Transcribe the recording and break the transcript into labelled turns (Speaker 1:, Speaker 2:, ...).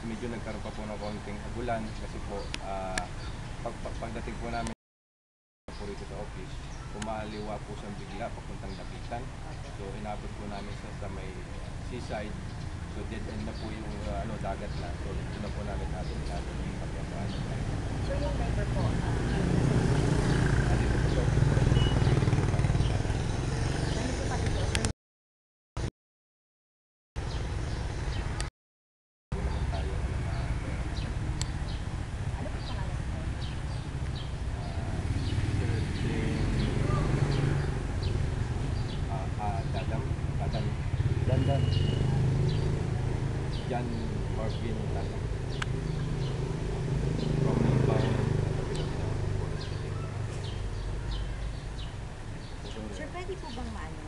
Speaker 1: Medyo nagkaroon pa po ng konting hagulan kasi po pagdating po namin po rito sa office, kumaliwa po siyang bigla papuntang Dapitan. So inabot po namin sa may seaside. So dead end na po yung dagat na. So ito na po namin natin yung pagkakaan.
Speaker 2: So yung driver po,
Speaker 1: Dito po sa office.
Speaker 2: ano po pati po, sir?
Speaker 1: Naman tayo
Speaker 2: Ano po pangalan po?
Speaker 1: Dandan John Marvin Dandan from Limbang.
Speaker 2: Sir, pwede po bang maano?